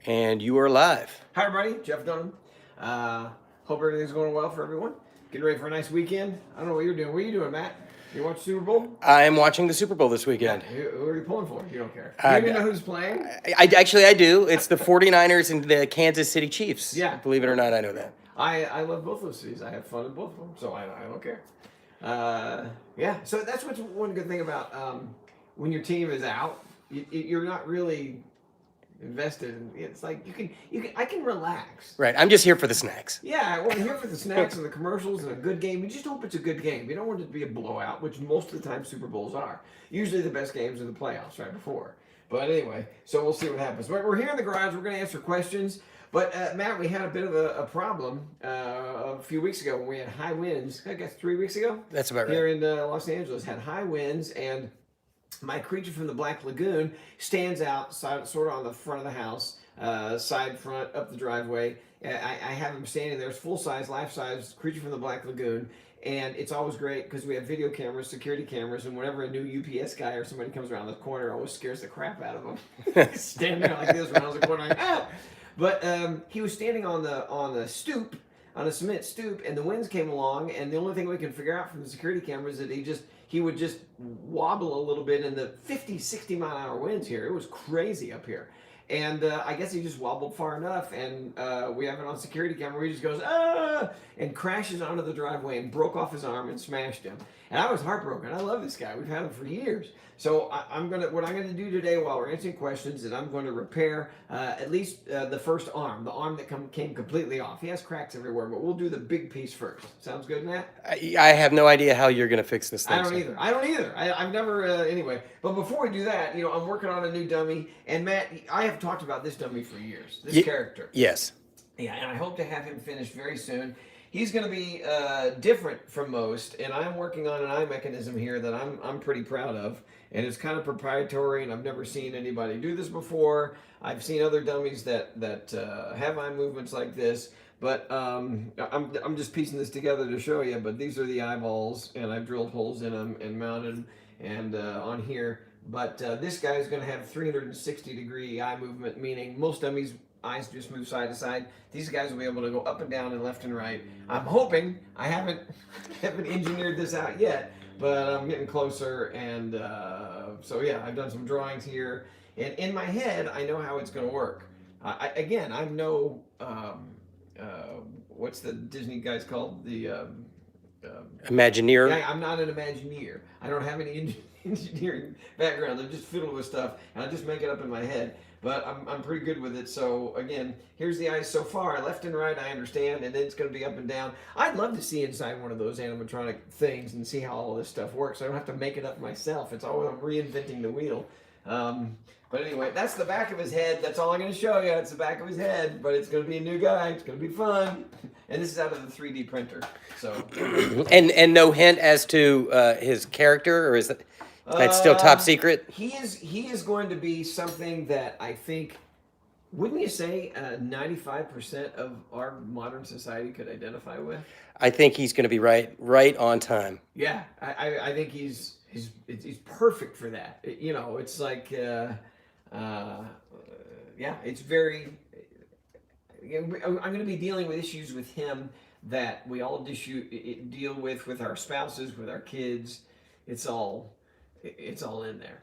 And you are live. Hi, everybody. Jeff Dunham. Hope everything's going well for everyone. Getting ready for a nice weekend. I don't know what you're doing. What are you doing, Matt? You watch Super Bowl? I am watching the Super Bowl this weekend. Who are you pulling for? You don't care. You even know who's playing? I do. It's the 49ers and the Kansas City Chiefs. Yeah. Believe it or not, I know that. I love both those cities. I have fun in both of them, so I don't care. Yeah. So that's what's one good thing about when your team is out. You're not really invested in, it's like I can relax. Right. I'm just here for the snacks. Yeah, well, I'm here for the snacks and the commercials and a good game. You just hope it's a good game. You don't want it to be a blowout, which most of the time Super Bowls are. Usually the best games are the playoffs right before. But anyway, so we'll see what happens. But we're here in the garage. We're going to answer questions. But Matt, we had a bit of a problem a few weeks ago when we had high winds. I guess 3 weeks ago. That's about right. Here in Los Angeles, had high winds, and my creature from the Black Lagoon stands out sort of on the front of the house, side front, up the driveway. I have him standing there. It's full-size, life-size creature from the Black Lagoon. And it's always great because we have video cameras, security cameras, and whenever a new UPS guy or somebody comes around the corner, it always scares the crap out of them. Standing there like this around the corner, like, ah! But he was standing on the stoop, on a cement stoop, and the winds came along, and the only thing we can figure out from the security cameras is that he would just wobble a little bit in the 50, 60 mile an hour winds here. It was crazy up here. And I guess he just wobbled far enough, and we have it on security camera. He just goes, ah, and crashes onto the driveway and broke off his arm and smashed him. And I was heartbroken. I love this guy. We've had him for years. So what I'm gonna do today while we're answering questions is I'm going to repair at least the first arm, the arm that came completely off. He has cracks everywhere, but we'll do the big piece first. Sounds good, Matt? I have no idea how you're going to fix this thing. I don't either. I've never, anyway. But before we do that, I'm working on a new dummy. And Matt, I have talked about this dummy for years, this character. Yes. Yeah, and I hope to have him finished very soon. He's going to be different from most, and I'm working on an eye mechanism here that I'm pretty proud of. And it's kind of proprietary, and I've never seen anybody do this before. I've seen other dummies that have eye movements like this, but I'm just piecing this together to show you. But these are the eyeballs, and I've drilled holes in them and mounted them and on here. But this guy is going to have 360-degree eye movement, meaning most dummies' eyes just move side to side. These guys will be able to go up and down and left and right. I'm hoping, I haven't engineered this out yet, but I'm getting closer, and so yeah, I've done some drawings here, and in my head, I know how it's going to work. I'm no, what's the Disney guys called? The Imagineer. Yeah, I'm not an Imagineer. I don't have any engineering background. I'm just fiddling with stuff, and I just make it up in my head. But I'm pretty good with it. So again, here's the eyes so far. Left and right, I understand, and then it's going to be up and down. I'd love to see inside one of those animatronic things and see how all this stuff works. I don't have to make it up myself. It's always I'm reinventing the wheel. But anyway, that's the back of his head. That's all I'm going to show you. It's the back of his head, but it's going to be a new guy. It's going to be fun. And this is out of the 3D printer. So. And no hint as to his character, or is that's still top secret? He is going to be something that I think, wouldn't you say 95% of our modern society could identify with? I think he's going to be right on time. Yeah, I think he's perfect for that. It's like, yeah, it's very. I'm going to be dealing with issues with him that we all deal with our spouses, with our kids. It's all in there.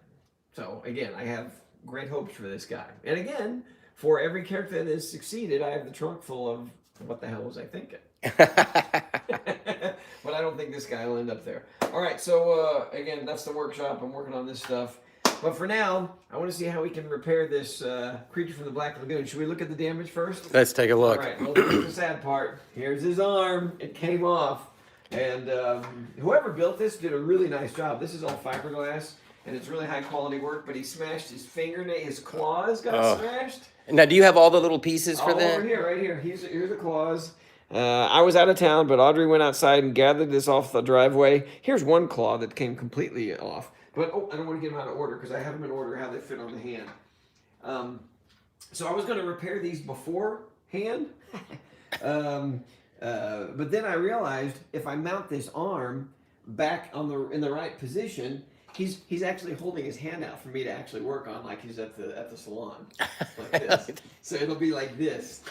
So again, I have great hopes for this guy. And again, for every character that has succeeded, I have the trunk full of what the hell was I thinking? But I don't think this guy will end up there. All right, so again, that's the workshop. I'm working on this stuff. But for now, I want to see how we can repair this creature from the Black Lagoon. Should we look at the damage first? Let's take a look. All right, well, here's the sad part. Here's his arm. It came off. And whoever built this did a really nice job. This is all fiberglass, and it's really high quality work, but he smashed his fingernail, his claws got smashed. Now, do you have all the little pieces for that? Over here, right here. Here's the claws. I was out of town, but Audrey went outside and gathered this off the driveway. Here's one claw that came completely off. But, I don't want to get them out of order because I have them in order how they fit on the hand. So I was going to repair these beforehand. But then I realized if I mount this arm back in the right position, He's actually holding his hand out for me to actually work on, like he's at the salon, like this. So it'll be like this.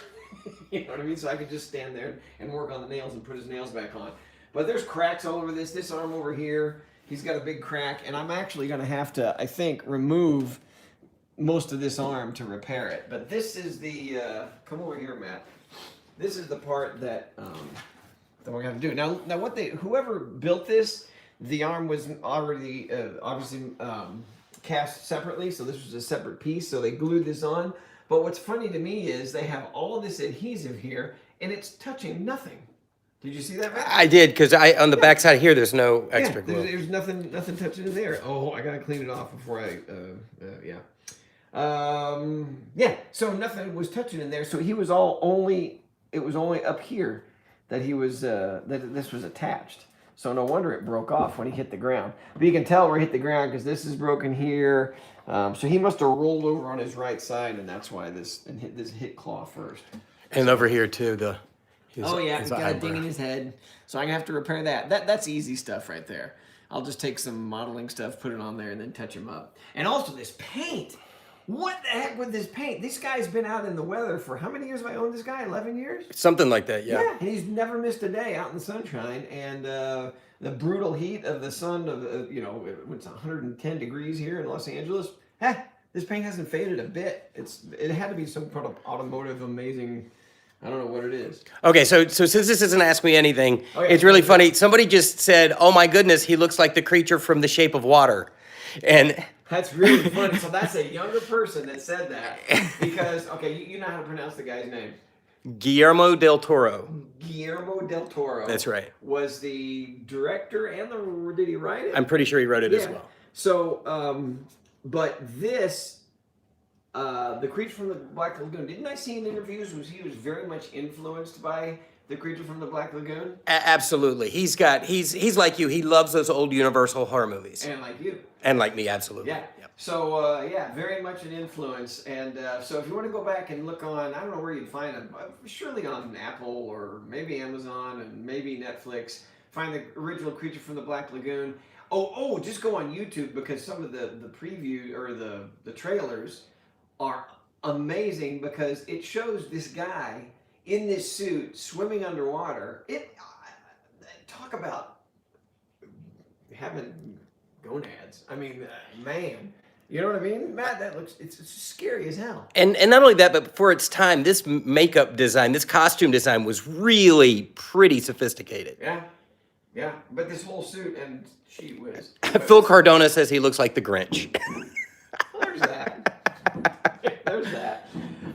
You know what I mean? So I could just stand there and work on the nails and put his nails back on. But there's cracks all over this arm over here. He's got a big crack, and I'm actually going to have to, I think, remove most of this arm to repair it. But this is the, come over here, Matt. This is the part that we're going to have to do. Now whoever built this, the arm was already obviously cast separately, so this was a separate piece, so they glued this on. But what's funny to me is they have all of this adhesive here, and it's touching nothing. Did you see that, Matt? I did, because on the back side here, there's no extra glue. There's nothing touching in there. Oh, I gotta clean it off before I. So nothing was touching in there. So he was it was only up here that he was that this was attached. So no wonder it broke off when he hit the ground. But you can tell where he hit the ground because this is broken here. So he must have rolled over on his right side, and that's why this hit claw first. And over here too, he's he's got a ding in his head. So I'm gonna have to repair that. That's easy stuff right there. I'll just take some modeling stuff, put it on there, and then touch him up. And also this paint. What the heck with this paint? This guy's been out in the weather for how many years have I owned this guy? 11 years? Something like that, yeah. Yeah, and he's never missed a day out in the sunshine. And the brutal heat of the sun, it's 110 degrees here in Los Angeles. This paint hasn't faded a bit. It had to be some kind of automotive amazing, I don't know what it is. Okay, so since this isn't Ask Me Anything, Oh, yeah. it's really funny. Somebody just said, oh my goodness, he looks like the creature from The Shape of Water. And that's really funny. So that's a younger person that said that because, okay, you know how to pronounce the guy's name. Guillermo del Toro. Guillermo del Toro. That's right. Was the director and did he write it? I'm pretty sure he wrote it as well. So, but this, the creature from the Black Lagoon, didn't I see in interviews he was very much influenced by the creature from the Black Lagoon? Absolutely. He's like you. He loves those old Universal horror movies. And like you. And like me, absolutely. Yeah. Yep. So, very much an influence. And so if you want to go back and look on, I don't know where you'd find them, surely on Apple or maybe Amazon and maybe Netflix, find the original creature from the Black Lagoon. Oh, just go on YouTube because some of the preview or the trailers are amazing because it shows this guy in this suit swimming underwater. Talk about having gonads. I mean, man, you know what I mean, Matt? It's scary as hell. And not only that, but for its time, this makeup design, this costume design was really pretty sophisticated. Yeah. But this whole suit and gee whiz. Phil Cardona says he looks like the Grinch. There's that.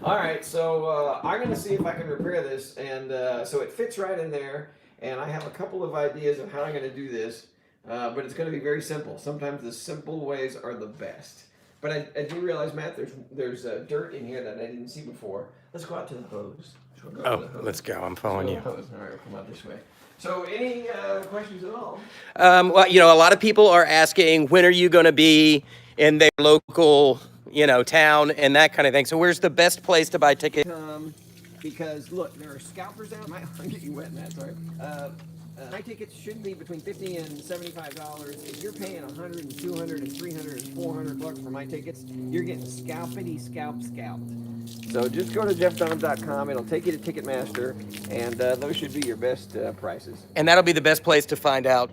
All right, so I'm going to see if I can repair this, and so it fits right in there, and I have a couple of ideas of how I'm going to do this, but it's going to be very simple. Sometimes the simple ways are the best. But I do realize, Matt, there's dirt in here that I didn't see before. Let's go out to the hose. Let's go. I'm following you. All right, we'll come out this way. So any questions at all? Well, a lot of people are asking, when are you going to be in their local town and that kind of thing. So where's the best place to buy tickets? Because look, there are scalpers out. I'm getting wet, Matt. Sorry. My tickets should be between $50 and $75. If you're paying $100 and $200 and $300 and $400 for my tickets, you're getting scalped. So just go to jeffdunham.com. It'll take you to Ticketmaster, and those should be your best prices. And that'll be the best place to find out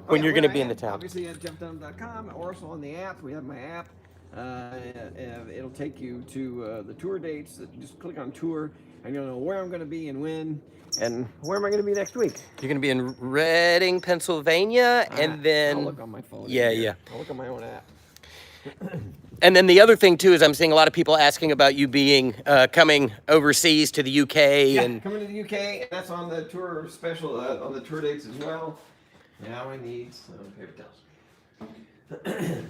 when you're going to be in the town. Obviously at jeffdunham.com, or also on the app. We have my app. It'll take you to the tour dates. Just click on tour, and you'll know where I'm going to be and when, and where am I going to be next week. You're going to be in Reading, Pennsylvania, and then I'll look on my phone. Yeah. I'll look on my own app. And then the other thing too is I'm seeing a lot of people asking about you being coming overseas to the UK. Yeah, coming to the UK, and that's on the tour special on the tour dates as well. Now I need some paper towels.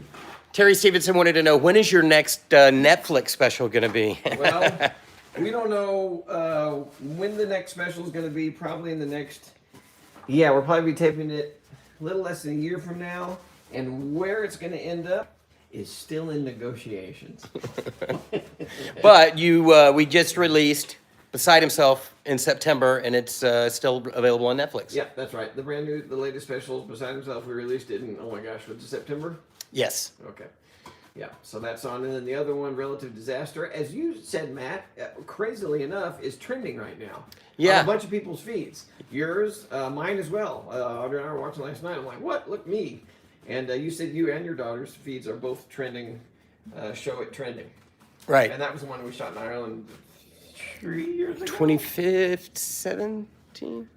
Terry Stevenson wanted to know, when is your next Netflix special going to be? Well, we don't know when the next special is going to be. Probably in the next... Yeah, we'll probably be taping it a little less than a year from now. And where it's going to end up is still in negotiations. But we just released Beside Himself in September, and it's still available on Netflix. Yeah, that's right. The latest special, Beside Himself, we released it in, oh my gosh, what's it, September? Yes. Okay. Yeah, so that's on. And then the other one, Relative Disaster, as you said, Matt, crazily enough, is trending right now. Yeah. On a bunch of people's feeds. Yours, mine as well. Audrey and I were watching last night. I'm like, what? Look, me. And you said you and your daughter's feeds are both trending, show it trending. Right. And that was the one we shot in Ireland 3 years ago? 2017?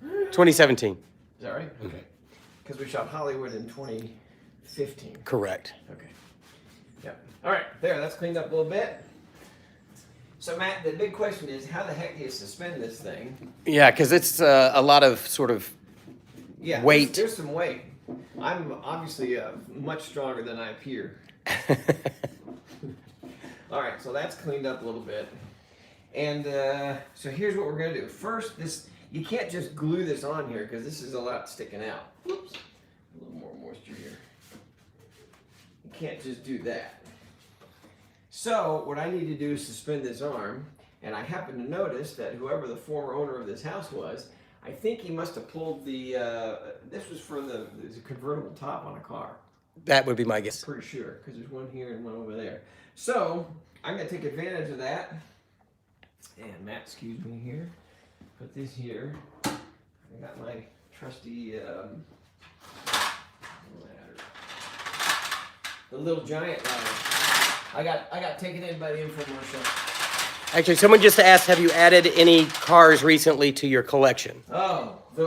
2017. Is that right? Okay. Because we shot Hollywood in 2015. Correct. Okay. Yep. All right. There. That's cleaned up a little bit. So, Matt, the big question is, how the heck do you suspend this thing? Yeah, because it's a lot of sort of weight. There's some weight. I'm obviously much stronger than I appear. All right. So that's cleaned up a little bit. And so here's what we're going to do. First, you can't just glue this on here because this is a lot sticking out. Whoops. A little more moisture here. You can't just do that. So what I need to do is suspend this arm, and I happen to notice that whoever the former owner of this house was, I think he must have pulled the, this was for the convertible top on a car. That would be my guess. Pretty sure, because there's one here and one over there. So I'm going to take advantage of that. And Matt, excuse me here. Put this here. I got my trusty ladder. The little giant ladder. I got taken in by the infomercial. Actually, someone just asked, have you added any cars recently to your collection? Should we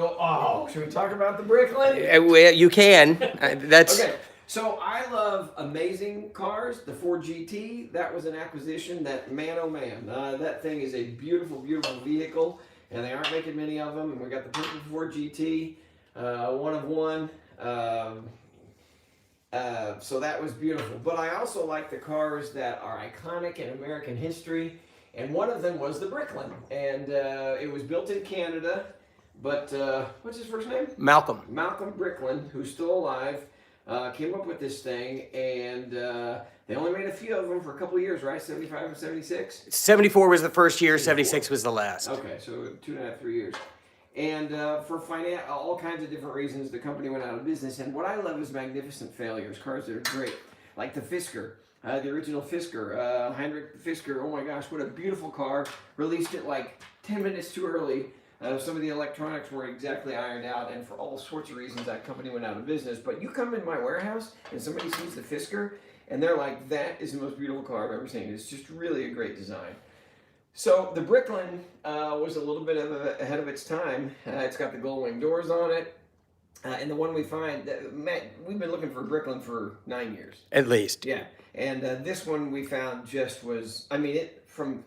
talk about the Bricklin? Well, you can. That's Okay. So I love amazing cars. The Ford GT, that was an acquisition that, man, oh man, that thing is a beautiful, beautiful vehicle, and they aren't making many of them. And we got the purple Ford GT, one of one. So that was beautiful. But I also like the cars that are iconic in American history, and one of them was the Bricklin. And it was built in Canada, but what's his first name? Malcolm. Malcolm Bricklin, who's still alive. Came up with this thing, and they only made a few of them for a couple of years, right? 75 and 76? 74 was the first year, 76 was the last. Okay, so 2.5, 3 years. And for all kinds of different reasons, the company went out of business. And what I love is magnificent failures, cars that are great, like the Fisker, the original Fisker, Heinrich Fisker. Oh my gosh, what a beautiful car. Released it like 10 minutes too early. Some of the electronics weren't exactly ironed out, and for all sorts of reasons, that company went out of business. But you come in my warehouse, and somebody sees the Fisker, and they're like, that is the most beautiful car I've ever seen. It's just really a great design. So the Bricklin was a little bit ahead of its time. It's got the gull-wing doors on it. And the one we find, Matt, we've been looking for a Bricklin for 9 years. At least. Yeah. And this one we found just was, I mean, it from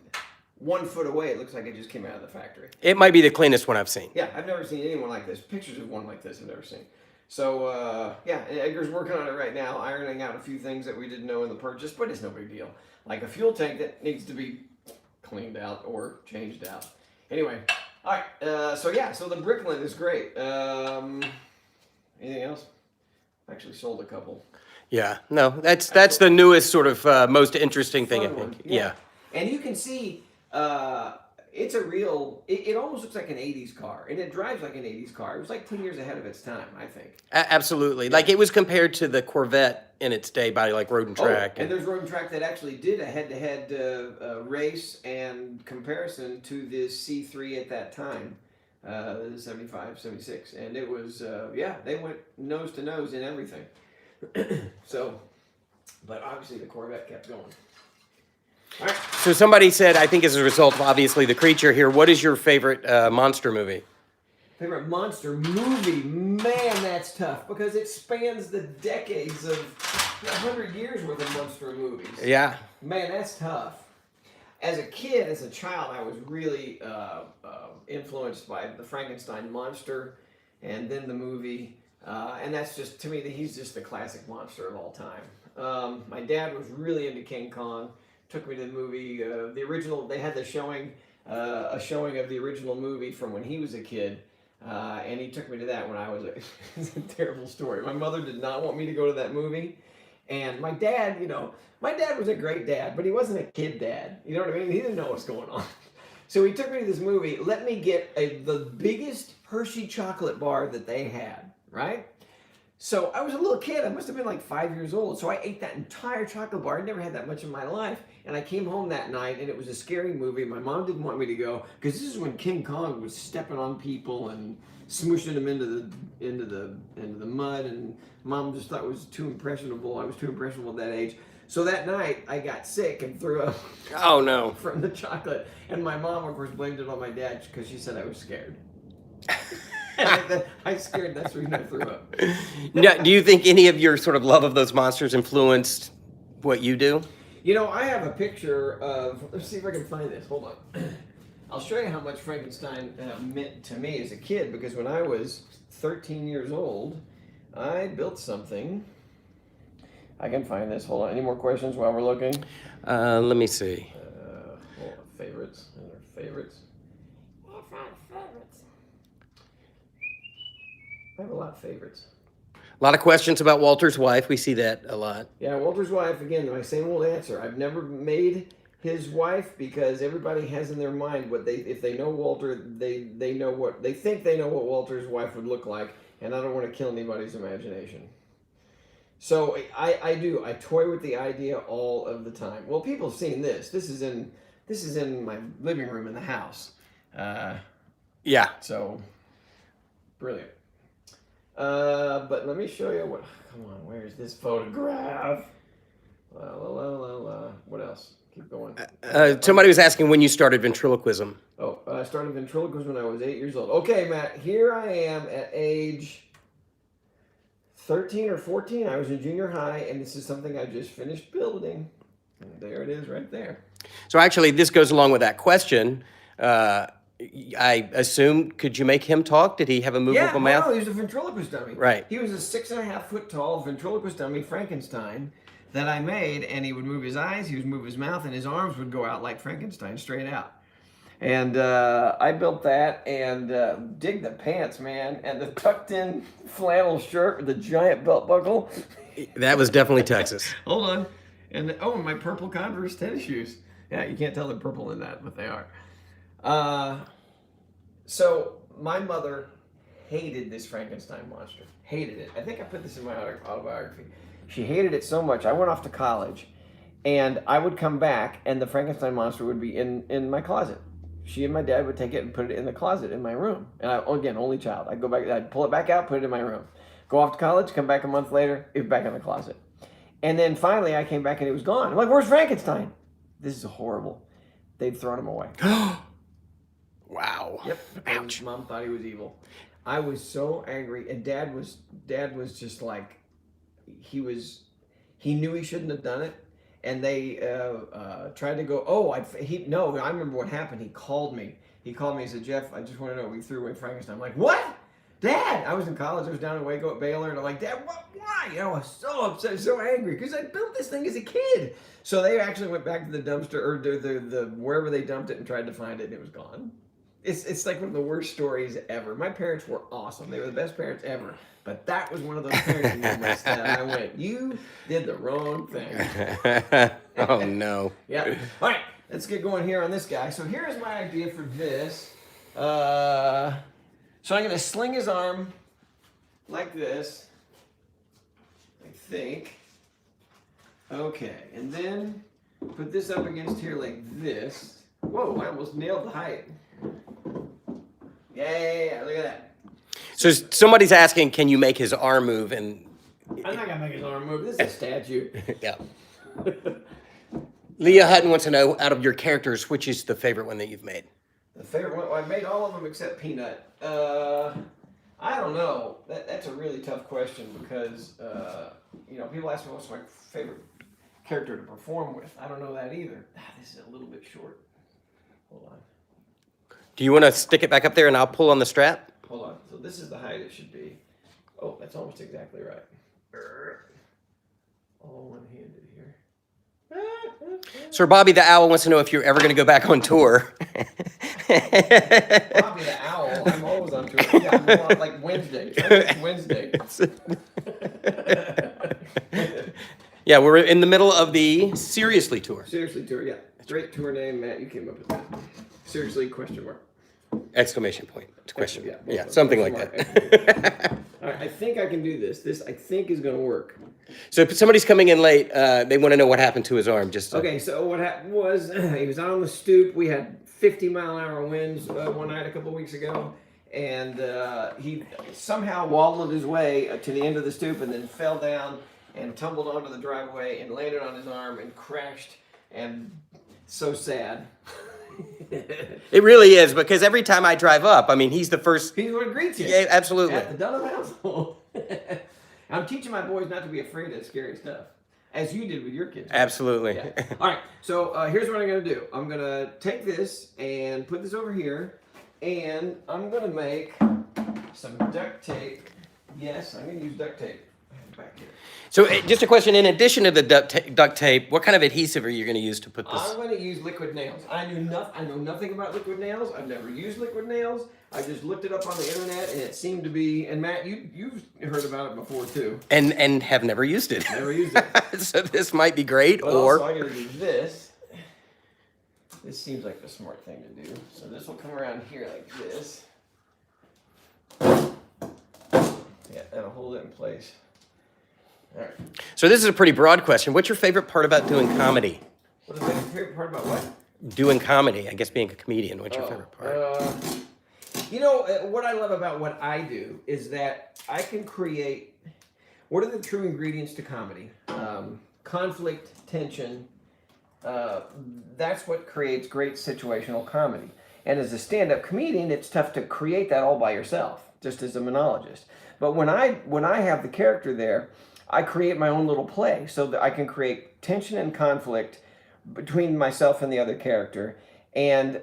1 foot away, it looks like it just came out of the factory. It might be the cleanest one I've seen. Yeah, I've never seen anyone like this. Pictures of one like this I've never seen. So, yeah, Edgar's working on it right now, ironing out a few things that we didn't know in the purchase, but it's no big deal. Like a fuel tank that needs to be cleaned out or changed out. Anyway, all right, so the Bricklin is great. Anything else? I actually sold a couple. Yeah, no, that's the newest sort of most interesting thing, I think. Yeah. And you can see it's a real, it almost looks like an 80s car, and it drives like an 80s car. It was like 10 years ahead of its time, I think. Absolutely. Yeah. Like it was compared to the Corvette in its day by like Road and Track. And there's Road and Track that actually did a head-to-head race and comparison to this C3 at that time, the 75, 76. And it was, they went nose to nose in everything. So, but obviously the Corvette kept going. All right. So somebody said, I think as a result of obviously the creature here, what is your favorite monster movie? Favorite monster movie? Man, that's tough because it spans the decades of 100 years worth of monster movies. Yeah. Man, that's tough. As a kid, as a child, I was really influenced by the Frankenstein monster and then the movie. And that's just, to me, he's just the classic monster of all time. My dad was really into King Kong. Took me to the movie, the original. They had a showing of the original movie from when he was a kid, and he took me to that when I was it's a terrible story. My mother did not want me to go to that movie, and my dad, my dad was a great dad, but he wasn't a kid dad. You know what I mean? He didn't know what's going on. So he took me to this movie. Let me get the biggest Hershey chocolate bar that they had, right? So I was a little kid. I must have been like 5 years old. So I ate that entire chocolate bar. I never had that much in my life. And I came home that night, and it was a scary movie. My mom didn't want me to go because this is when King Kong was stepping on people and smooshing them into the mud. And Mom just thought it was too impressionable. I was too impressionable at that age. So that night I got sick and threw up. Oh no! From the chocolate. And my mom, of course, blamed it on my dad because she said I was scared. I scared. That's the reason I threw up. Now, do you think any of your sort of love of those monsters influenced what you do? You know, I have a picture of. Let's see if I can find this. Hold on. I'll show you how much Frankenstein meant to me as a kid. Because when I was 13 years old, I built something. I can find this. Hold on. Any more questions while we're looking? Let me see. Hold on. Favorites. And their favorites. I have a lot of favorites. A lot of questions about Walter's wife. We see that a lot. Yeah, Walter's wife, again, my same old answer. I've never made his wife because everybody has in their mind what if they know Walter, they know what, they think they know what Walter's wife would look like, and I don't want to kill anybody's imagination. So I toy with the idea all of the time. Well, people have seen this. This is in my living room in the house. Yeah. So, brilliant. But let me show you what. Come on, where's this photograph? What else? Keep going. Somebody was asking when you started ventriloquism. Oh, I started ventriloquism when I was 8 years old. Okay, Matt, here I am at age 13 or 14. I was in junior high, and this is something I just finished building. And there it is right there. So actually, this goes along with that question. I assume, could you make him talk? Did he have a movable mouth? Yeah, he was a ventriloquist dummy. Right. He was a 6.5 foot tall ventriloquist dummy, Frankenstein, that I made, and he would move his eyes, he would move his mouth, and his arms would go out like Frankenstein, straight out. And I built that, and dig the pants, man, and the tucked-in flannel shirt with the giant belt buckle. That was definitely Texas. Hold on. And my purple Converse tennis shoes. Yeah, you can't tell they're purple in that, but they are. So my mother hated this Frankenstein monster. Hated it. I think I put this in my autobiography. She hated it so much. I went off to college, and I would come back, and the Frankenstein monster would be in my closet. She and my dad would take it and put it in the closet in my room. And again, only child. I'd go back, I'd pull it back out, put it in my room. Go off to college, come back a month later, it was back in the closet. And then finally I came back and it was gone. I'm like, where's Frankenstein? This is horrible. They'd thrown him away. Wow. Yep. Ouch. Mom thought he was evil. I was so angry, and Dad was just like, he knew he shouldn't have done it, and they tried to go. Oh, I remember what happened. He called me. He said, Jeff, I just want to know, we threw away Frankenstein. I'm like, what? Dad, I was in college. I was down in Waco at Baylor, and I'm like, Dad, what? Why? I was so upset, so angry because I built this thing as a kid. So they actually went back to the dumpster or the wherever they dumped it and tried to find it, and it was gone. It's like one of the worst stories ever. My parents were awesome. They were the best parents ever. But that was one of those parenting moments that I went, you did the wrong thing. Oh, no. Yeah. All right, let's get going here on this guy. So here's my idea for this. So I'm going to sling his arm like this, I think. Okay, and then put this up against here like this. Whoa, I almost nailed the height. Yeah, look at that. So somebody's asking, can you make his arm move? And I'm not going to make his arm move. This is a statue. yeah. Leah Hutton wants to know, out of your characters, which is the favorite one that you've made? The favorite one? Well, I made all of them except Peanut. I don't know. That's a really tough question because, people ask me what's my favorite character to perform with. I don't know that either. This is a little bit short. Hold on. Do you want to stick it back up there and I'll pull on the strap? Hold on. So this is the height it should be. Oh, that's almost exactly right. All one-handed here. Sir Bobby the Owl wants to know if you're ever going to go back on tour. Bobby the Owl. I'm always on tour. Yeah, I'm on like Wednesday. Wednesday. Yeah, we're in the middle of the Seriously tour. Seriously tour, yeah. Great tour name, Matt. You came up with that. Seriously, question mark. Exclamation point. Question. Yeah, Yeah, something like that. I think I can do this. This, I think, is going to work. So if somebody's coming in late, they want to know what happened to his arm. Just Okay, so what happened was he was out on the stoop. We had 50-mile-an-hour winds one night a couple weeks ago, and he somehow waddled his way to the end of the stoop and then fell down and tumbled onto the driveway and landed on his arm and crashed. And so sad. It really is, because every time I drive up, I mean, he's the first. He's what greets you. Yeah, absolutely. At the Dunham household. I'm teaching my boys not to be afraid of scary stuff, as you did with your kids. Absolutely. Yeah. All right, so here's what I'm going to do. I'm going to take this and put this over here, and I'm going to make some duct tape. Yes, I'm going to use duct tape. Back here. So just a question, in addition to the duct tape, what kind of adhesive are you going to use to put this? I'm going to use liquid nails. I know nothing about liquid nails. I've never used liquid nails. I just looked it up on the internet, and it seemed to be. And Matt, you've heard about it before too. And have never used it. Never used it. So this might be great, But or also I got to do this. This seems like the smart thing to do. So this will come around here like this. Yeah, that'll hold it in place. All right. So this is a pretty broad question. What's your favorite part about doing comedy? What is my favorite part about what? Doing comedy, I guess being a comedian. What's your favorite part? What I love about what I do is that I can create. What are the true ingredients to comedy? Conflict, tension. That's what creates great situational comedy. And as a stand-up comedian, it's tough to create that all by yourself, just as a monologist. But when I have the character there, I create my own little play so that I can create tension and conflict between myself and the other character. And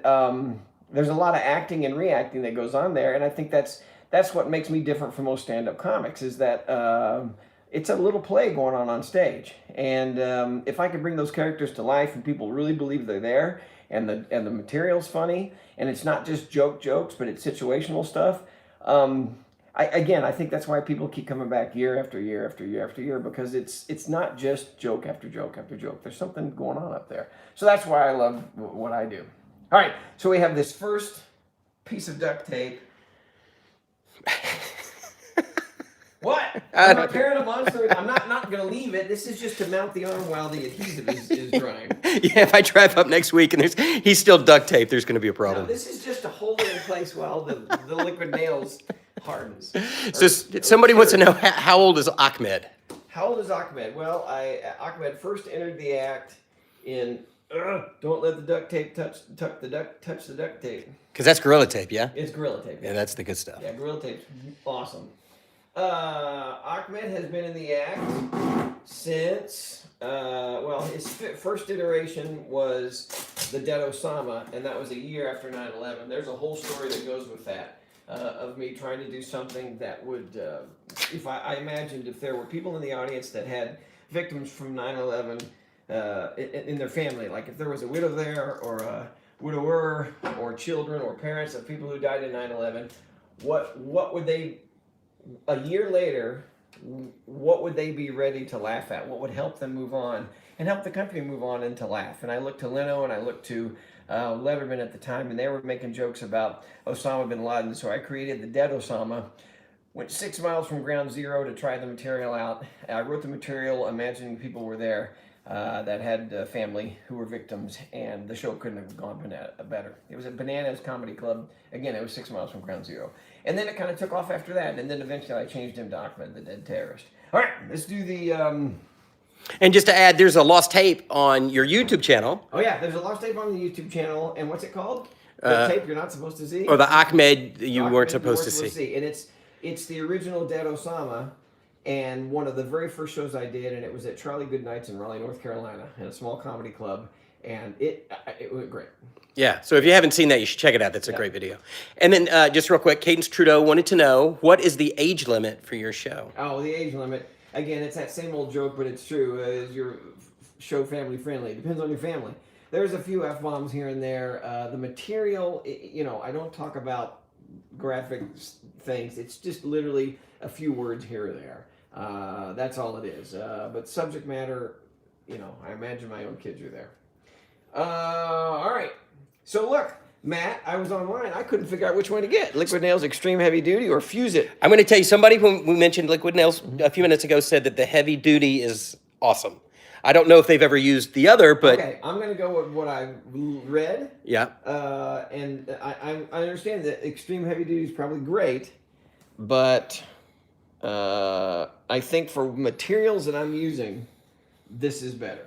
there's a lot of acting and reacting that goes on there. And I think that's what makes me different from most stand-up comics, is that it's a little play going on stage. And if I could bring those characters to life and people really believe they're there, and the material's funny, and it's not just jokes, but it's situational stuff. I think that's why people keep coming back year after year after year after year, because it's not just joke after joke after joke. There's something going on up there. So that's why I love what I do. All right, so we have this first piece of duct tape. What? I'm not carrying a monster. I'm not going to leave it. This is just to mount the arm while the adhesive is drying. Yeah, if I drive up next week and he's still duct taped, there's going to be a problem. No, this is just to hold it in place while the liquid nails hardens. So somebody wants to know, how old is Ahmed? How old is Ahmed? Well, Ahmed first entered the act in don't let the duct tape touch the duct tape. Because that's Gorilla Tape, yeah? It's Gorilla Tape. Yeah, that's the good stuff. Yeah, Gorilla Tape's awesome. Ahmed has been in the act since, his first iteration was the Dead Osama, and that was a year after 9/11. There's a whole story that goes with that, of me trying to do something that would, if I imagined if there were people in the audience that had victims from 9/11 in their family, like if there was a widow there, or a widower, or children, or parents of people who died in 9/11, what would they, a year later, what would they be ready to laugh at? What would help them move on and help the country move on and to laugh? And I looked to Leno and I looked to Letterman at the time, and they were making jokes about Osama bin Laden. So I created the Dead Osama, went 6 miles from ground zero to try the material out. I wrote the material imagining people were there that had family who were victims, and the show couldn't have gone better. It was at Bananas Comedy Club. Again, it was 6 miles from ground zero. And then it kind of took off after that, and then eventually I changed him to Ahmed, the Dead Terrorist. All right, let's do the... And just to add, there's a lost tape on your YouTube channel. Oh yeah, there's a lost tape on the YouTube channel, and what's it called? The tape you're not supposed to see? Or the Ahmed you weren't supposed to see. And it's the original Dead Osama, and one of the very first shows I did, and it was at Charlie Goodnight's in Raleigh, North Carolina, in a small comedy club, and it went great. Yeah, so if you haven't seen that, you should check it out. That's a great video. And then just real quick, Cadence Trudeau wanted to know, what is the age limit for your show? Oh, the age limit. Again, it's that same old joke, but it's true. Is your show family friendly? It depends on your family. There's a few F-bombs here and there. The material, I don't talk about graphic things. It's just literally a few words here or there. That's all it is. But subject matter, I imagine my own kids are there. All right. So look, Matt, I was online. I couldn't figure out which one to get. Liquid Nails Extreme Heavy Duty or Fuse It. I'm going to tell you, somebody when we mentioned Liquid Nails a few minutes ago said that the heavy duty is awesome. I don't know if they've ever used the other, but Okay, I'm going to go with what I read. yeah. And I understand that Extreme Heavy Duty is probably great, but I think for materials that I'm using, this is better.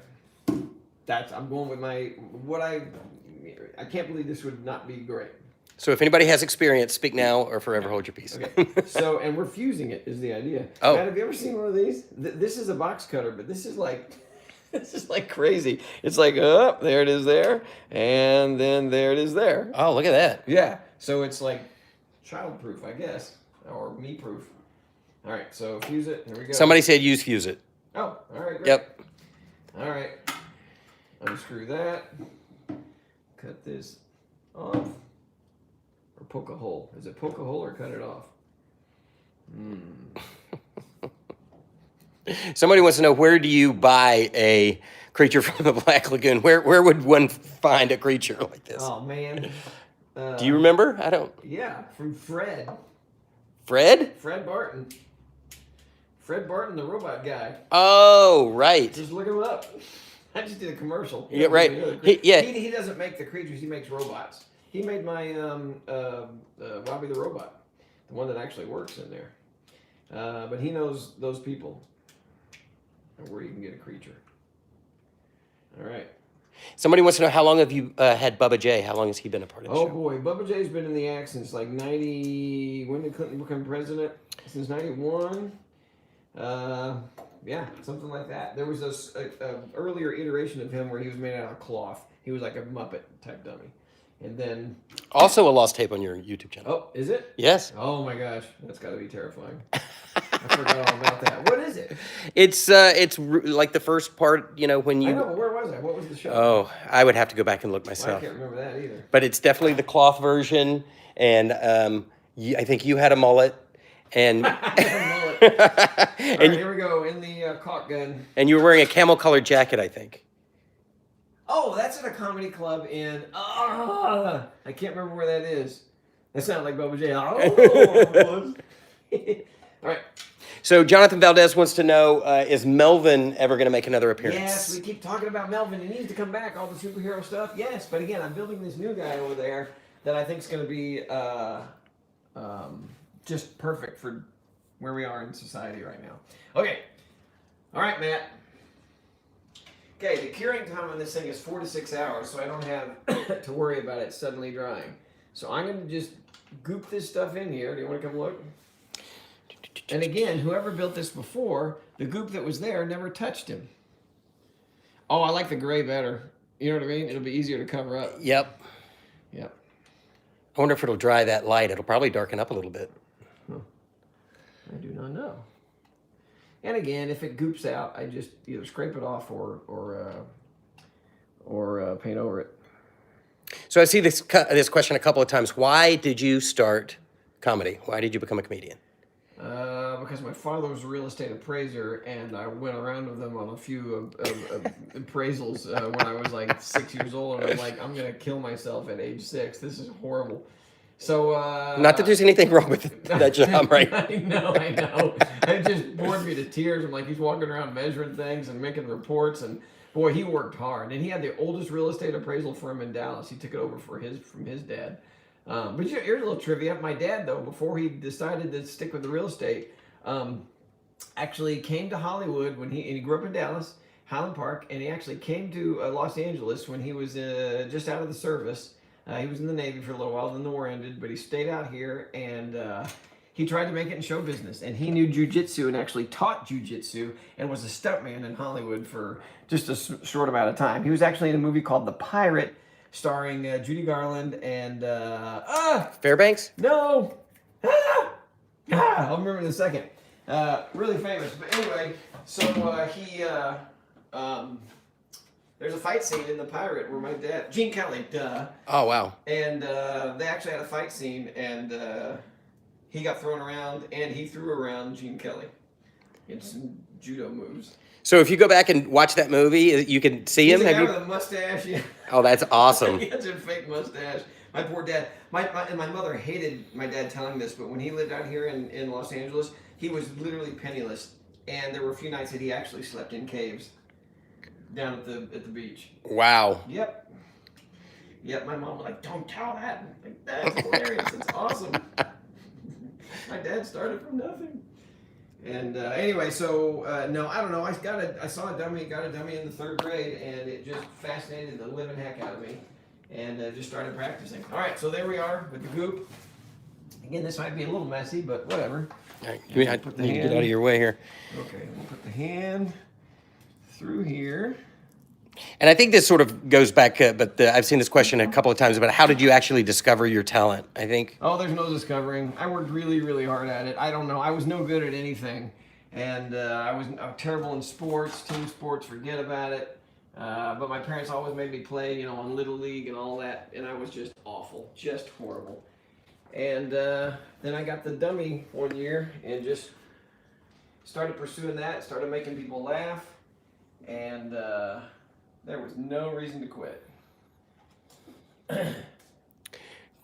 I'm going with I can't believe this would not be great. So if anybody has experience, speak now or forever hold your peace. Okay. So, and we're fusing it is the idea. Oh. Matt, have you ever seen one of these? This is a box cutter, but this is like crazy. It's like, there it is there, and then there it is there. Oh, look at that. Yeah. So it's like child-proof, I guess, or me-proof. All right. So fuse it. Here we go. Somebody said use Fuse It. Oh, all right. Great. Yep. All right. Unscrew that. Cut this off. Or poke a hole. Is it poke a hole or cut it off? Somebody wants to know, where do you buy a creature from the Black Lagoon? Where would one find a creature like this? Oh, man. Do you remember? I don't. Yeah, from Fred. Fred? Fred Barton. Fred Barton, the robot guy. Oh, right. Just look him up. I just did a commercial. Yeah, right. He doesn't make the creatures. He makes robots. He made my Bobby the Robot, the one that actually works in there. But he knows those people and where you can get a creature. All right. Somebody wants to know, how long have you had Bubba J? How long has he been a part of the show? Oh boy, Bubba J's been in the act since like 90. When did Clinton become president? Since 91. Yeah, something like that. There was a earlier iteration of him where he was made out of cloth. He was like a Muppet type dummy. And then... Also a lost tape on your YouTube channel. Oh, is it? Yes. Oh my gosh, that's got to be terrifying. I forgot all about that. What is it? It's like the first part, when you... I know, but where was I? What was the show? Oh, I would have to go back and look Well, myself. I can't remember that either. But it's definitely the cloth version, and I think you had a mullet, and... All right, here we go, in the caulk gun. And you were wearing a camel-colored jacket, I think. Oh, that's at a comedy club in... I can't remember where that is. That sounded like Bubba J. Oh, all right. So Jonathan Valdez wants to know, is Melvin ever going to make another appearance? Yes, we keep talking about Melvin. He needs to come back, all the superhero stuff. Yes, but again, I'm building this new guy over there that I think is going to be just perfect for where we are in society right now. Okay. All right, Matt. Okay, the curing time on this thing is 4 to 6 hours, so I don't have to worry about it suddenly drying. So I'm going to just goop this stuff in here. Do you want to come look? And again, whoever built this before, the goop that was there never touched him. Oh, I like the gray better. You know what I mean? It'll be easier to cover up. Yep. Yep. I wonder if it'll dry that light. It'll probably darken up a little bit. I do not know. And again, if it goops out, I just either scrape it off or paint over it. So I see this question a couple of times. Why did you start comedy? Why did you become a comedian? Because my father was a real estate appraiser, and I went around with him on a few appraisals when I was like 6 years old, and I'm like, I'm going to kill myself at age 6. This is horrible. So, not that there's anything wrong with that job, right? I know. It just bored me to tears. I'm like, he's walking around measuring things and making reports, and boy, he worked hard. And he had the oldest real estate appraisal firm in Dallas. He took it over from his dad. But here's a little trivia. My dad, though, before he decided to stick with the real estate, actually came to Hollywood when he grew up in Dallas, Highland Park, and he actually came to Los Angeles when he was just out of the service. He was in the Navy for a little while, then the war ended, but he stayed out here, and he tried to make it in show business. And he knew jiu-jitsu and actually taught jiu-jitsu and was a stuntman in Hollywood for just a short amount of time. He was actually in a movie called The Pirate, starring Judy Garland and... Fairbanks? No! I'll remember in a second. Really famous. But anyway, so there's a fight scene in The Pirate where my dad, Gene Kelly, Oh, wow. and they actually had a fight scene, and he got thrown around, and he threw around Gene Kelly in some judo moves. So if you go back and watch that movie, you can see He's him. a Have guy you? with a mustache. Yeah. Oh, that's awesome. He has a fake mustache. My poor dad. And my mother hated my dad telling this, but when he lived out here in Los Angeles, he was literally penniless, and there were a few nights that he actually slept in caves down at the beach. Wow. Yep. Yep. My mom was like, "Don't tell that." I'm like, that's hilarious. It's awesome. My dad started from nothing. And anyway, so no, I don't know. I saw a dummy, got a dummy in the 3rd grade, and it just fascinated the living heck out of me, and just started practicing. All right, so there we are with the goop. Again, this might be a little messy, but whatever. I need to get out of your way here. Okay, we'll put the hand through here. And I think this sort of goes back, I've seen this question a couple of times about how did you actually discover your talent? I think. Oh, there's no discovering. I worked really, really hard at it. I don't know. I was no good at anything, and I was terrible in sports, team sports. Forget about it. But my parents always made me play, on Little League and all that, and I was just awful, just horrible. And then I got the dummy one year and just started pursuing that. Started making people laugh, and there was no reason to quit.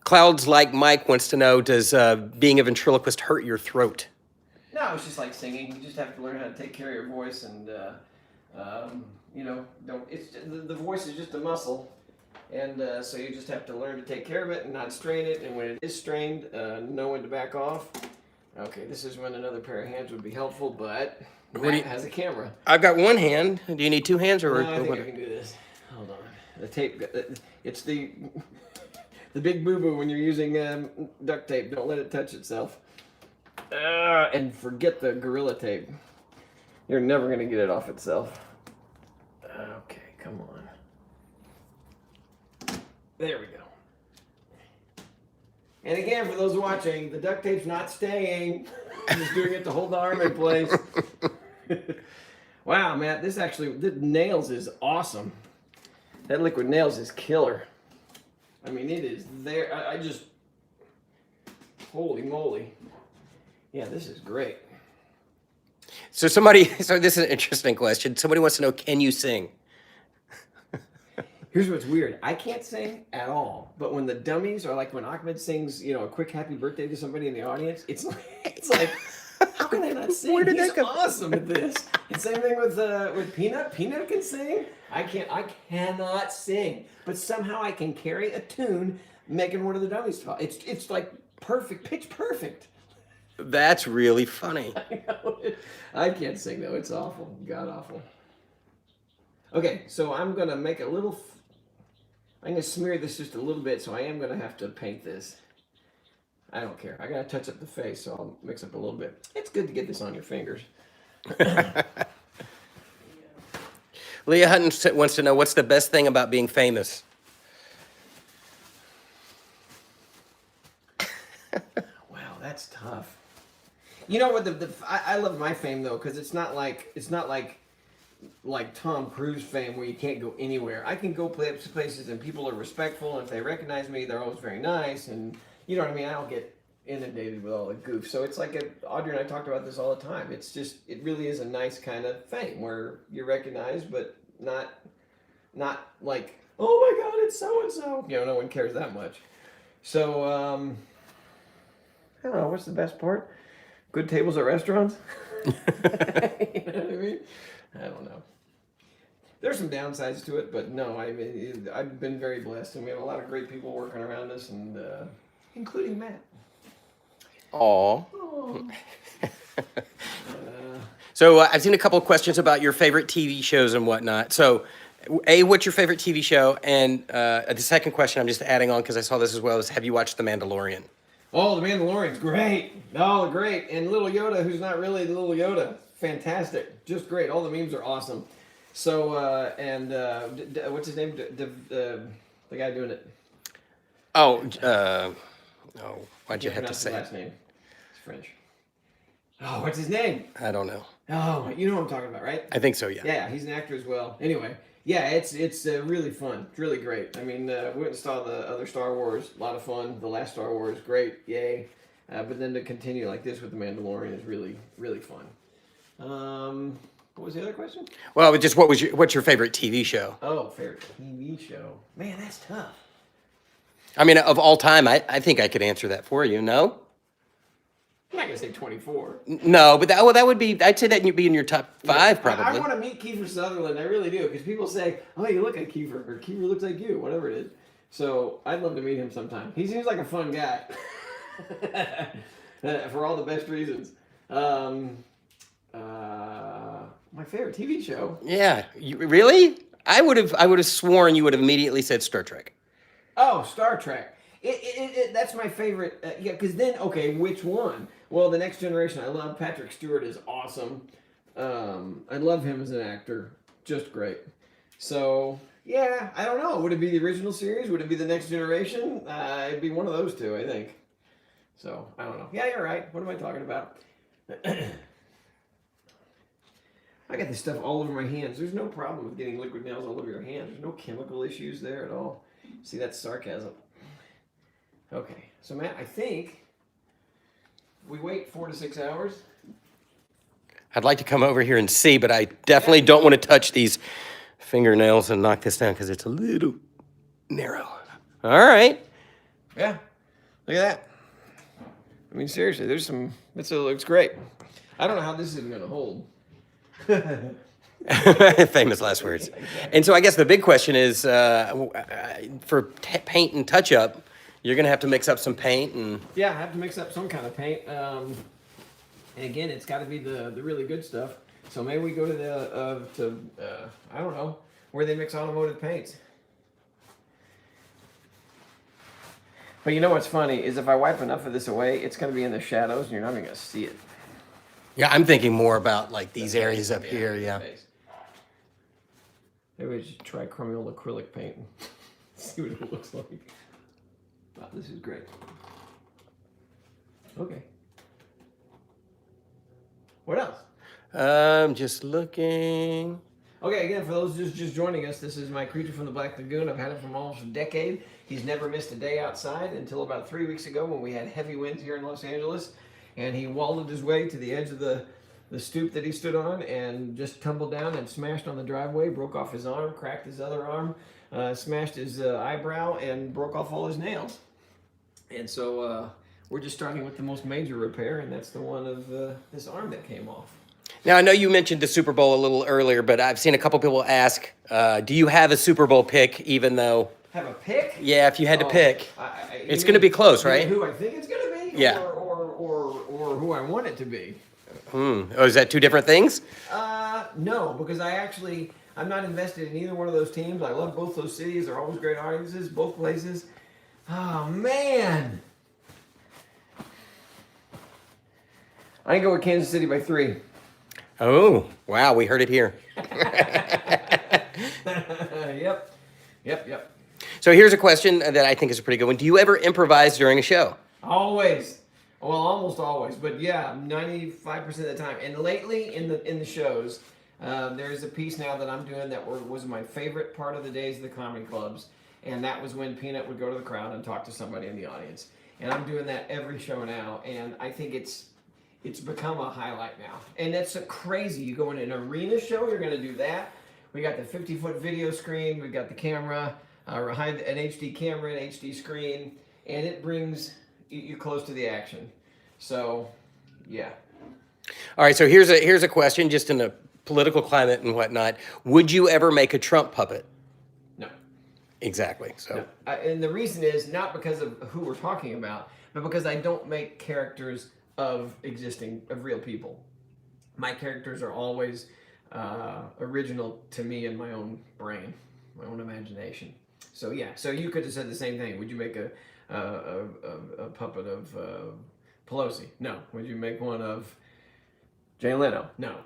Clouds Like Mike wants to know, does being a ventriloquist hurt your throat? No, it's just like singing. You just have to learn how to take care of your voice, and don't. It's the voice is just a muscle, and so you just have to learn to take care of it and not strain it. And when it is strained, know when to back off. Okay, this is when another pair of hands would be helpful, but Matt has a camera. I've got one hand. Do you need 2 hands or? No, I think I can do this. Hold on. The tape. It's the big boo boo when you're using duct tape. Don't let it touch itself. And forget the Gorilla Tape. You're never gonna get it off itself. Okay, come on. There we go. And again, for those watching, the duct tape's not staying. I'm just doing it to hold the arm in place. Wow, Matt, the nails is awesome. That liquid nails is killer. I mean, it is there. I just, holy moly. Yeah, this is great. So this is an interesting question. Somebody wants to know, can you sing? Here's what's weird. I can't sing at all. But when the dummies are like when Ahmed sings, a quick happy birthday to somebody in the audience, it's like how can I not sing? Where did He's that come? awesome at this. And same thing with Peanut. Peanut can sing. I cannot sing. But somehow I can carry a tune making one of the dummies talk. It's like perfect, pitch perfect. That's really funny. I can't sing though. It's awful. God awful. Okay, so I'm gonna make a little. I'm gonna smear this just a little bit, so I am gonna have to paint this. I don't care. I gotta touch up the face, so I'll mix up a little bit. It's good to get this on your fingers. Leah Hutton wants to know, what's the best thing about being famous? Wow, that's tough. You know what? I love my fame though, because it's not like Tom Cruise fame where you can't go anywhere. I can go places and people are respectful, and if they recognize me, they're always very nice, and you know what I mean. I don't get inundated with all the goof. So it's like Audrey and I talked about this all the time. It's just it really is a nice kind of fame where you're recognized, but not like, oh my God, it's so and so. No one cares that much. So I don't know. What's the best part? Good tables at restaurants. You know what I mean? I don't know. There's some downsides to it, but no, I mean, I've been very blessed, and we have a lot of great people working around us, and including Matt. Aw. So I've seen a couple of questions about your favorite TV shows and whatnot. So, what's your favorite TV show? And the second question I'm just adding on because I saw this as well is, have you watched The Mandalorian? Oh, The Mandalorian's great. Oh, great. And Little Yoda, who's not really Little Yoda. Fantastic. Just great. All the memes are awesome. So, what's his name? The guy doing it. Why'd you have to say his last name? It's French. Oh, what's his name? I don't know. Oh, you know what I'm talking about, right? I think so, yeah. Yeah, he's an actor as well. Anyway, yeah, it's really fun. It's really great. I mean, we went and saw the other Star Wars. A lot of fun. The last Star Wars, great. Yay. But then to continue like this with The Mandalorian is really, really fun. What was the other question? Well, just what's your favorite TV show? Oh, favorite TV show. Man, that's tough. I mean, of all time, I think I could answer that for you. No? I'm not gonna say 24. No, but that would be, I'd say that you'd be in your top five, probably. I want to meet Kiefer Sutherland. I really do, because people say, "Oh, you look like Kiefer," or "Kiefer looks like you," whatever it is. So I'd love to meet him sometime. He seems like a fun guy, for all the best reasons. My favorite TV show. Yeah, really? I would have sworn you would have immediately said Star Trek. Oh, Star Trek. That's my favorite. Yeah, because then, okay, which one? Well, The Next Generation. I love Patrick Stewart is awesome. I love him as an actor. Just great. So, yeah, I don't know. Would it be the original series? Would it be The Next Generation? It'd be one of those two, I think. So, I don't know. Yeah, you're right. What am I talking about? I got this stuff all over my hands. There's no problem with getting liquid nails all over your hands. There's no chemical issues there at all. See, that's sarcasm. Okay, so Matt, I think we wait 4 to 6 hours. I'd like to come over here and see, but I definitely don't want to touch these fingernails and knock this down because it's a little narrow. All right. Yeah, look at that. I mean, seriously, there's some. It looks great. I don't know how this is going to hold. Famous last words. And so I guess the big question is, for paint and touch-up, you're going to have to mix up some paint and... Yeah, I have to mix up some kind of paint. And again, it's got to be the really good stuff. So maybe we go to I don't know, where they mix automotive paints. But you know what's funny is if I wipe enough of this away, it's going to be in the shadows and you're not even going to see it. Yeah, I'm thinking more about like these areas up here, yeah. Maybe we should try Chromial acrylic paint and see what it looks like. Wow, this is great. Okay. What else? I'm just looking. Okay, again, for those just joining us, this is my creature from the Black Lagoon. I've had him for almost a decade. He's never missed a day outside until about 3 weeks ago when we had heavy winds here in Los Angeles. And he wallowed his way to the edge of the stoop that he stood on and just tumbled down and smashed on the driveway, broke off his arm, cracked his other arm, smashed his eyebrow, and broke off all his nails. And so we're just starting with the most major repair, and that's the one of this arm that came off. Now, I know you mentioned the Super Bowl a little earlier, but I've seen a couple people ask, do you have a Super Bowl pick, even though... Have a pick? Yeah, if you had to pick. It's going to be close, right? Who I think it's going to be? Yeah. Or who I want it to be. Oh, is that two different things? No, because I'm not invested in either one of those teams. I love both those cities. They're always great audiences, both places. Oh, man. I go with Kansas City by 3. Oh, wow, we heard it here. Yep. So here's a question that I think is a pretty good one. Do you ever improvise during a show? Always. Well, almost always, but yeah, 95% of the time. And lately in the shows, there's a piece now that I'm doing that was my favorite part of the days of the comedy clubs, and that was when Peanut would go to the crowd and talk to somebody in the audience. And I'm doing that every show now, and I think it's become a highlight now. And that's crazy. You go in an arena show, you're going to do that. We got the 50-foot video screen, we got the camera, behind an HD camera, an HD screen, and it brings you close to the action. So, yeah. All right, so here's a question, just in the political climate and whatnot. Would you ever make a Trump puppet? No. Exactly. So. No. And the reason is not because of who we're talking about, but because I don't make characters of real people. My characters are always original to me in my own brain, my own imagination. So yeah, so you could have said the same thing. Would you make a puppet of Pelosi? No. Would you make one of Jay Leno? No.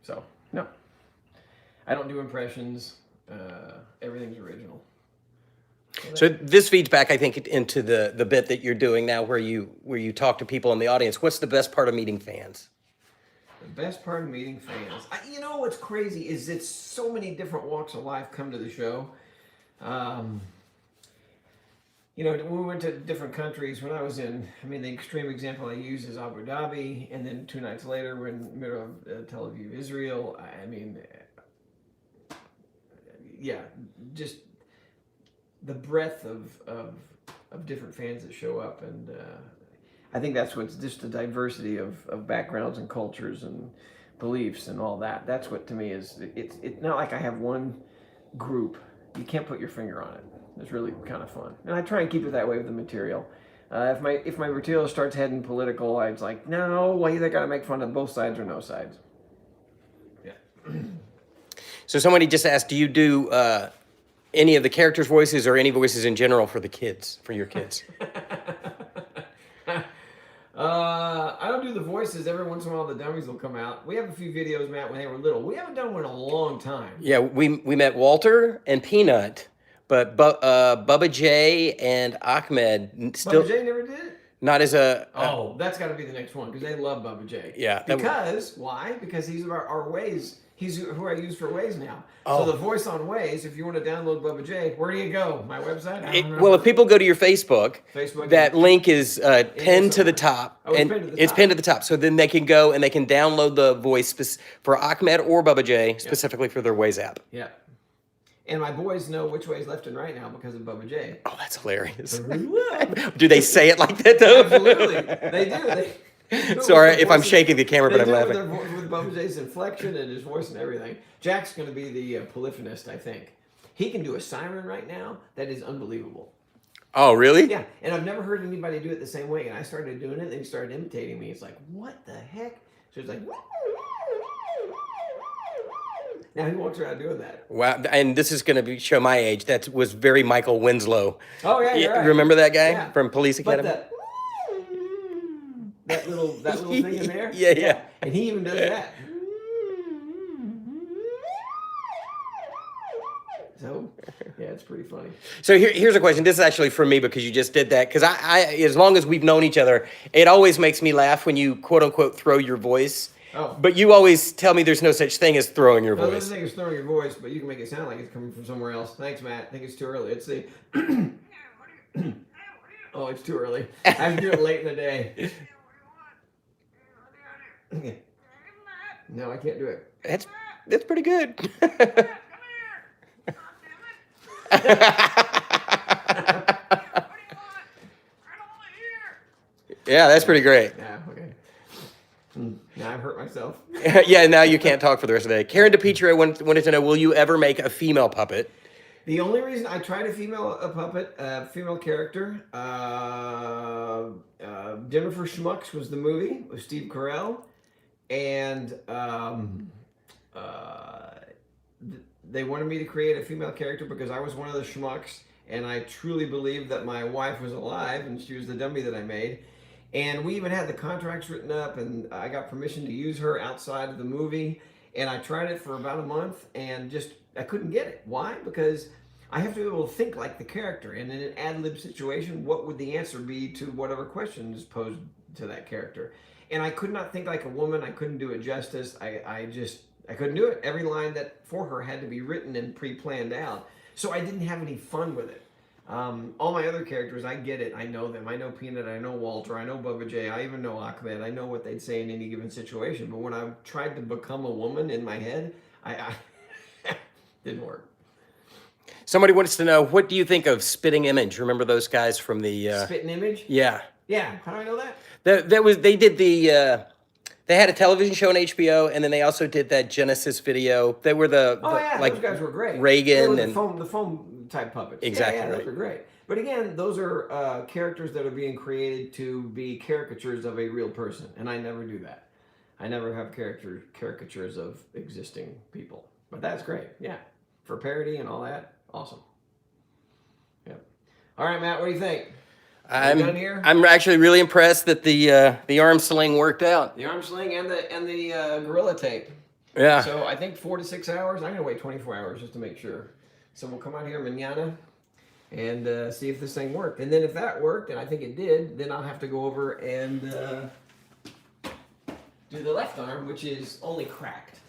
So no. I don't do impressions. Everything's original. So this feeds back, I think, into the bit that you're doing now, where you talk to people in the audience. What's the best part of meeting fans? The best part of meeting fans. You know what's crazy is it's so many different walks of life come to the show. you know, when we went to different countries, when I was in, I mean, the extreme example I use is Abu Dhabi, and then 2 nights later, we're in the middle of Tel Aviv, Israel. I mean, yeah, just the breadth of different fans that show up, and I think that's what's just the diversity of backgrounds and cultures and beliefs and all that. That's what to me is it's not like I have one group. You can't put your finger on it. It's really kind of fun, and I try and keep it that way with the material. If my material starts heading political, I was like, no, well, either got to make fun of both sides or no sides. Yeah. So somebody just asked, do you do any of the characters' voices or any voices in general for the kids, for your kids? I don't do the voices. Every once in a while, the dummies will come out. We have a few videos, Matt, when they were little. We haven't done one in a long time. Yeah, we met Walter and Peanut, but Bubba J and Ahmed still Bubba J never did it? not as a. Oh, that's got to be the next one, because they love Bubba J. Yeah. Because, why? Because he's our Waze. He's who I use for Waze now. Oh. So the voice on Waze, if you want to download Bubba J, where do you go? My website? I don't know. Well, if people go to your Facebook, Facebook, that link is pinned to the top. Oh, it's and pinned to the it's top. pinned to the top. So then they can go and they can download the voice for Ahmed or Bubba J specifically for their Waze app. Yeah. And my boys know which way is left and right now because of Bubba J. Oh, that's hilarious. Do they say it like that though? Absolutely. They do. Sorry if I'm shaking the camera, but I'm laughing. With Bubba J's inflection and his voice and everything. Jack's going to be the polyphonist, I think. He can do a siren right now that is unbelievable. Oh, really? Yeah, and I've never heard anybody do it the same way. And I started doing it, and he started imitating me. It's like, what the heck? So it's like, now he walks around doing that. Wow, and this is going to show my age. That was very Michael Winslow. Oh yeah, you're right. Remember that guy Yeah. from Police Academy? But that little thing in there. Yeah. And he even does that. So, yeah, it's pretty funny. So here's a question. This is actually for me because you just did that. Because I, as long as we've known each other, it always makes me laugh when you quote unquote throw your voice. Oh. But you always tell me there's no such thing as throwing your No, voice. this thing is throwing your voice, but you can make it sound like it's coming from somewhere else. Thanks, Matt. I think it's too early. It's the. Oh, it's too early. I have to do it late in the day. Okay. No, I can't do it. That's pretty good. Yeah, that's pretty great. Yeah, okay. Now I've hurt myself. Yeah, now you can't talk for the rest of the day. Karen DePietro wanted to know, will you ever make a female puppet? The only reason I tried a female character, Dinner for Schmucks was the movie with Steve Carell, and they wanted me to create a female character because I was one of the schmucks, and I truly believed that my wife was alive and she was the dummy that I made. And we even had the contracts written up, and I got permission to use her outside of the movie. And I tried it for about a month, and I couldn't get it. Why? Because I have to be able to think like the character. And in an ad-lib situation, what would the answer be to whatever question is posed to that character? And I could not think like a woman. I couldn't do it justice. I couldn't do it. Every line for her had to be written and pre-planned out. So I didn't have any fun with it. All my other characters, I get it. I know them. I know Peanut. I know Walter. I know Bubba J. I even know Ahmed. I know what they'd say in any given situation. But when I tried to become a woman in my head, I didn't work. Somebody wants to know, what do you think of Spitting Image? Remember those guys from the... Spitting Image? Yeah. Yeah. How do I know that? They did the... They had a television show on HBO, and then they also did that Genesis video. They were those guys were great. Reagan the foam type puppets. Exactly. Yeah, those were great. But again, those are characters that are being created to be caricatures of a real person, and I never do that. I never have caricatures of existing people. But that's great. Yeah, for parody and all that, awesome. Yeah. All right, Matt, what do you think? I'm actually really impressed that the arm sling worked out. The arm sling and the gorilla tape. Yeah. So I think 4 to 6 hours. I'm gonna wait 24 hours just to make sure. So we'll come out here mañana and see if this thing worked. And then if that worked, and I think it did, then I'll have to go over and do the left arm, which is only cracked.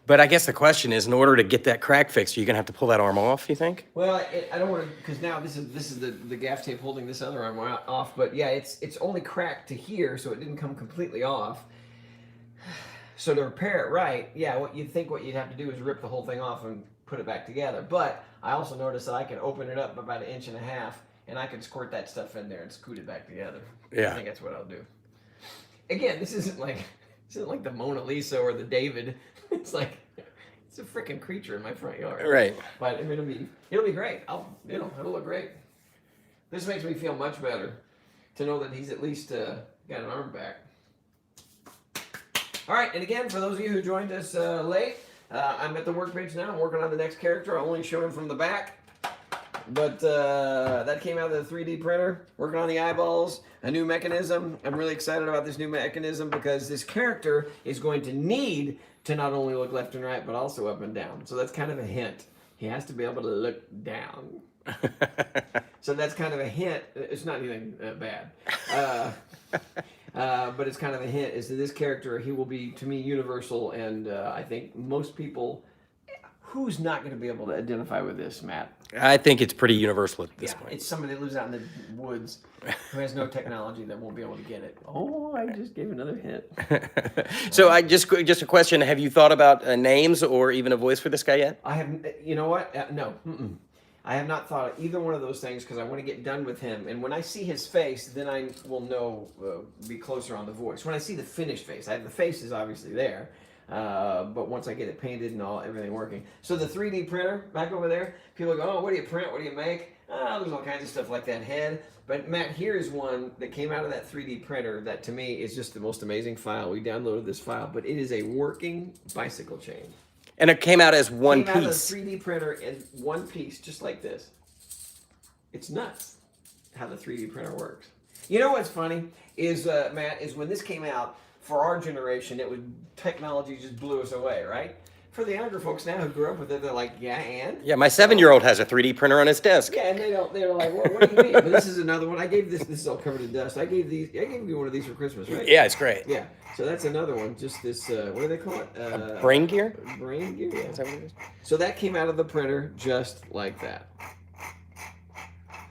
But I guess the question is, in order to get that crack fixed, are you gonna have to pull that arm off, you think? Well, I don't want to, because now this is the gaff tape holding this other arm off. But yeah, it's only cracked to here, so it didn't come completely off. So to repair it right, yeah, what you'd have to do is rip the whole thing off and put it back together. But I also noticed that I can open it up about 1.5 inches, and I can squirt that stuff in there and scoot it back together. Yeah. I think that's what I'll do. Again, this isn't like the Mona Lisa or the David. It's like it's a freaking creature in my front yard. Right. But I mean, it'll be great. It'll look great. This makes me feel much better to know that he's at least got an arm back. All right, and again, for those of you who joined us late, I'm at the workbench now. I'm working on the next character. I'll only show him from the back. But that came out of the 3D printer. Working on the eyeballs, a new mechanism. I'm really excited about this new mechanism because this character is going to need to not only look left and right, but also up and down. So that's kind of a hint. He has to be able to look down. So that's kind of a hint. It's not anything bad. But it's kind of a hint is that this character, he will be, to me, universal. And I think most people, who's not going to be able to identify with this, Matt? I think it's pretty universal at this point. It's somebody that lives out in the woods who has no technology that won't be able to get it. Oh, I just gave another hint. So I just a question: have you thought about names or even a voice for this guy yet? I have. You know what? No. I have not thought of either one of those things because I want to get done with him. And when I see his face, then I will know, be closer on the voice. When I see the finished face, the face is obviously there. But once I get it painted and everything working. So the 3D printer back over there, people go, oh, what do you print? What do you make? There's all kinds of stuff like that head. But Matt, here's one that came out of that 3D printer that to me is just the most amazing file. We downloaded this file, but it is a working bicycle chain. And it came out as one piece. Came out of the 3D printer in one piece, just like this. It's nuts how the 3D printer works. You know what's funny is, Matt, is when this came out, for our generation, technology just blew us away, right? For the younger folks now who grew up with it, they're like, yeah, and? Yeah, my 7-year-old has a 3D printer on his desk. Yeah, and they're like, what do you mean? But this is another one. I gave this is all covered in dust. I gave you one of these for Christmas, right? Yeah, it's great. Yeah. So that's another one. Just this, what do they call it? Brain gear? Brain gear, yeah. Is that what it is? So that came out of the printer just like that.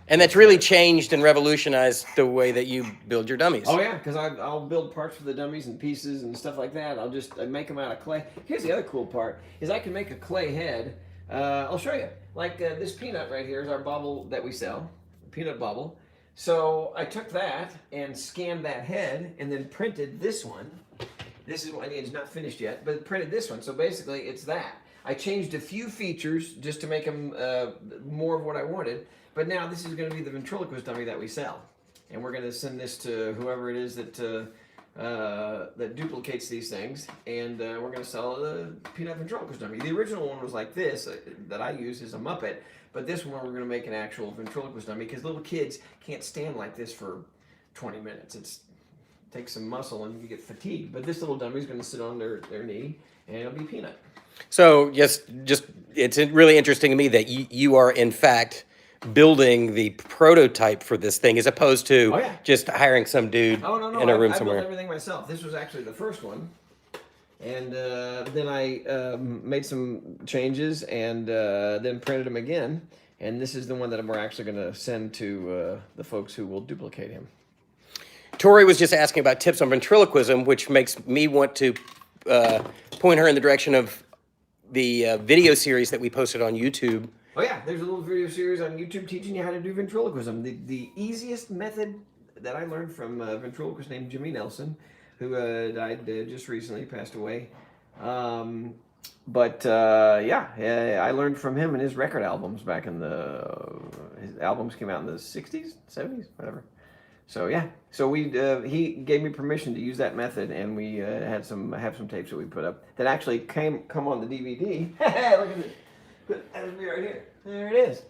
And that's really changed and revolutionized the way that you build your dummies. Oh yeah, because I'll build parts for the dummies and pieces and stuff like that. I make them out of clay. Here's the other cool part: is I can make a clay head. I'll show you. Like this peanut right here is our bauble that we sell, peanut bauble. So I took that and scanned that head and then printed this one. This is one. It's not finished yet, but printed this one. So basically, it's that. I changed a few features just to make them more of what I wanted. But now this is going to be the ventriloquist dummy that we sell, and we're going to send this to whoever it is that that duplicates these things, and we're going to sell the peanut ventriloquist dummy. The original one was like this that I use as a Muppet, but this one we're going to make an actual ventriloquist dummy because little kids can't stand like this for 20 minutes. It takes some muscle and you get fatigued. But this little dummy is going to sit on their knee, and it'll be Peanut. So just it's really interesting to me that you are in fact building the prototype for this thing as opposed to just hiring some dude in a room somewhere. I built everything myself. This was actually the first one. And then I made some changes and then printed them again. And this is the one that we're actually going to send to the folks who will duplicate him. Tori was just asking about tips on ventriloquism, which makes me want to point her in the direction of the video series that we posted on YouTube. Oh yeah, there's a little video series on YouTube teaching you how to do ventriloquism. The easiest method that I learned from a ventriloquist named Jimmy Nelson, who died just recently, passed away. I learned from him and his record albums back in his albums came out in the 60s, 70s, whatever. So yeah, so he gave me permission to use that method, and we have some tapes that we put up that actually come on the DVD. Look at this. That'll be right here. There it is.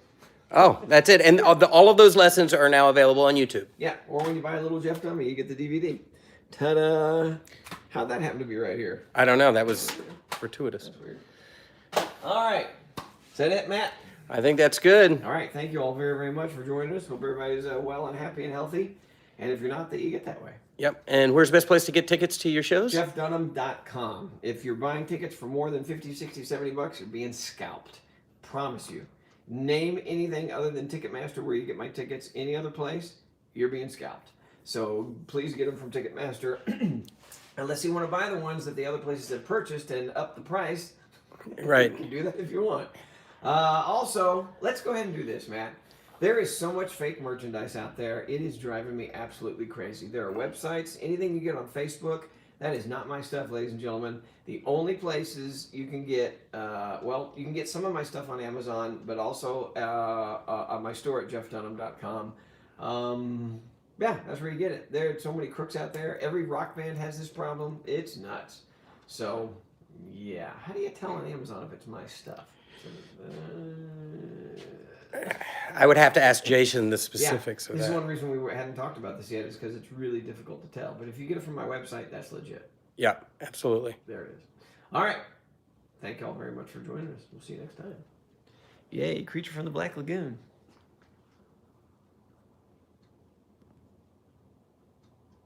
Oh, that's it. And all of those lessons are now available on YouTube. Yeah, or when you buy a little Jeff dummy, you get the DVD. Ta-da! How'd that happen to be right here? I don't know. That was fortuitous. That's weird. All right. Is that it, Matt? I think that's good. All right. Thank you all very, very much for joining us. Hope everybody's well and happy and healthy. And if you're not, you get that way. Yep. And where's the best place to get tickets to your shows? JeffDunham.com. If you're buying tickets for more than 50, 60, 70 bucks, you're being scalped. Promise you. Name anything other than Ticketmaster where you get my tickets. Any other place, you're being scalped. So please get them from Ticketmaster. Unless you want to buy the ones that the other places have purchased and up the price. Right. You can do that if you want. Also, let's go ahead and do this, Matt. There is so much fake merchandise out there. It is driving me absolutely crazy. There are websites, anything you get on Facebook. That is not my stuff, ladies and gentlemen. The only places you can get, you can get some of my stuff on Amazon, but also on my store at jeffdunham.com. Yeah, that's where you get it. There are so many crooks out there. Every rock band has this problem. It's nuts. So, yeah. How do you tell on Amazon if it's my stuff? I would have to ask Jason the specifics of this that. is one reason we hadn't talked about this yet, is because it's really difficult to tell. But if you get it from my website, that's legit. Yeah, absolutely. There it is. All right. Thank you all very much for joining us. We'll see you next time. Yay, Creature from the Black Lagoon.